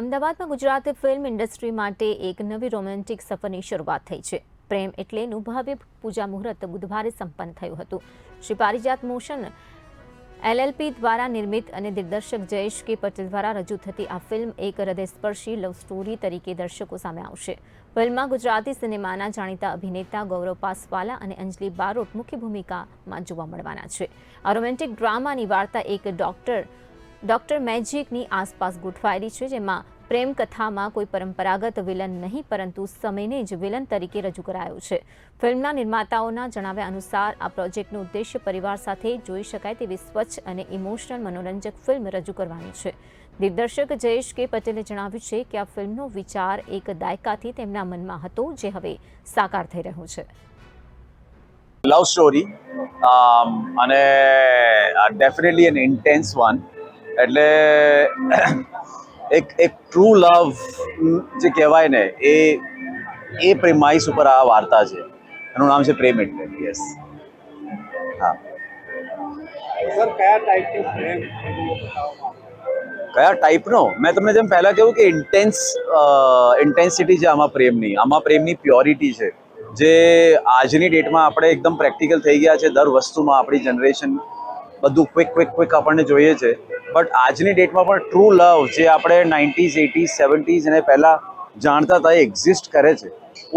અમદાવાદમાં Gujarati film industry માટે એક નવી રોમેન્ટિક સફરની શરૂઆત થઈ છે. પ્રેમ એટલેનું ભવ્ય પૂજા મુહૂર્ત બુધવારે સંપન્ન થયું હતું. શ્રી પારિજાત મોશન LLP દ્વારા નિર્મિત અને દિગ્દર્શક જયેશ કે પટેલ દ્વારા રજૂ થતી આ ફિલ્મ એક હૃદયસ્પર્શી લવ સ્ટોરી તરીકે દર્શકો સામે આવશે. ફિલ્મમાં ગુજરાતી સિનેમાના જાણીતા અભિનેતા ગૌરવ પાસવાલા અને અંજલિ બારોટ મુખ્ય ભૂમિકામાં જોવા મળવાના છે. આ રોમેન્ટિક ડ્રામાની વાર્તા એક ડોક્ટર મેજિકની આસપાસ ગોઠવાયેલી છે, જેમાં પ્રેમ કથામાં કોઈ પરંપરાગત વિલન નહીં પરંતુ સમયને જ વિલન તરીકે રજૂ કરાયો છે. ફિલ્મના નિર્માતાઓના જણાવ્યા અનુસાર આ પ્રોજેક્ટનું ઉદ્દેશ્ય પરિવાર સાથે જોઈ શકાય તેવી સ્વચ્છ અને ઇમોશનલ મનોરંજક ફિલ્મ રજૂ કરવાની છે. દિગ્દર્શક જયેશ કે પટેલે જણાવ્યું છે કે આ ફિલ્મનો વિચાર એક દાયકાથી તેમના મનમાં હતો, જે હવે સાકાર થઈ રહ્યો છે. લવ સ્ટોરી અને ડેફિનેટલી એન ઇન્ટેન્સ વન. એટલે એક ટ્રુ લવ જે કહેવાય ને એ પ્રેમાઈસ ઉપર આ વાર્તા છે. એનું નામ છે પ્રેમ એટલે. યસ. હા. સર, કયા ટાઈપનો પ્રેમ? કયા ટાઈપનો? મેં તમને જેમ પહેલાં કહ્યું કે ઇન્ટેન્સિટી છે આમાં પ્રેમની પ્યોરિટી છે, જે આજની ડેટમાં આપણે એકદમ પ્રેક્ટિકલ થઈ ગયા છે. દર વસ્તુમાં આપણી જનરેશન બધું ક્વિક આપણને જોઈએ છે. બટ આજની ડેટમાં પણ ટ્રુ લવ જે આપણે 90s, 80s, 70s અને પહેલાં જાણતા હતા એ એક્ઝિસ્ટ કરે છે.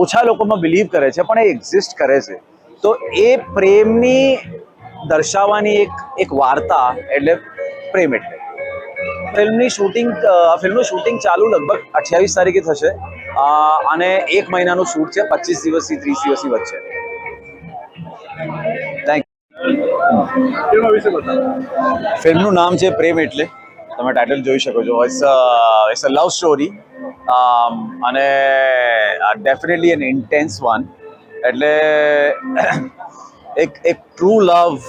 ઓછા લોકોમાં બિલીવ કરે છે, પણ એ એક્ઝિસ્ટ કરે છે. તો એ પ્રેમની દર્શાવવાની એક વાર્તા એટલે પ્રેમ એટલે. ફિલ્મનું શૂટિંગ ચાલુ લગભગ 28 તારીખે થશે અને 1 મહિનાનું શૂટ છે, 25 દિવસથી 30 દિવસની વચ્ચે. થેન્ક ફિલ્મનું નામ છે પ્રેમ એટલે. તમે ટાઇટલ જોઈ શકો છો. ઇટ્સ અ લવ સ્ટોરી અને ડેફિનેટલી એન ઇન્ટેન્સ વન. એટલે એક ટ્રુ લવ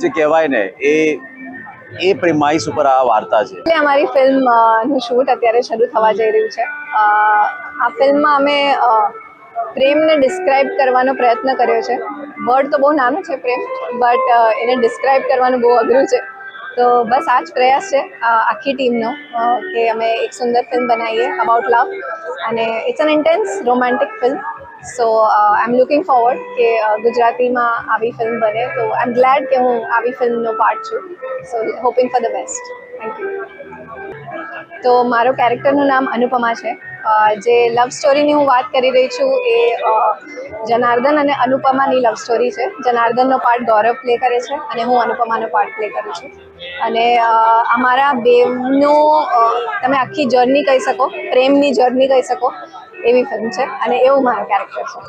જે કહેવાય ને એ પ્રેમાઈસ ઉપર આ વાર્તા છે. અમારી ફિલ્મનું શૂટ અત્યારે શરૂ થવા જઈ રહ્યું છે. આ ફિલ્મમાં અમે પ્રેમને ડિસ્ક્રાઇબ કરવાનો પ્રયત્ન કર્યો છે. વર્ડ તો બહુ નાનો છે પ્રેમ, બટ એને ડિસ્ક્રાઇબ કરવાનું બહુ અઘરું છે. તો બસ આ જ પ્રયાસ છે આખી ટીમનો કે અમે એક સુંદર ફિલ્મ બનાવીએ અબાઉટ લવ, અને it's an intense romantic film. So I am looking forward કે ગુજરાતીમાં આવી ફિલ્મ બને. તો આઈ એમ ગ્લેડ કે હું આવી ફિલ્મનો પાર્ટ છું. So hoping for the best. Thank you. તો મારો કેરેક્ટરનું નામ અનુપમા છે. જે લવ સ્ટોરીની હું વાત કરી રહી છું એ જનાર્દન અને અનુપમાની લવ સ્ટોરી છે. જનાર્દનનો પાર્ટ ગૌરવ પ્લે કરે છે અને હું અનુપમાનો પાર્ટ પ્લે કરું છું. અને અમારા બેવનો તમે આખી જર્ની કહી શકો, પ્રેમની જર્ની કહી શકો એવી ફિલ્મ છે, અને એવું મારું કેરેક્ટર છે.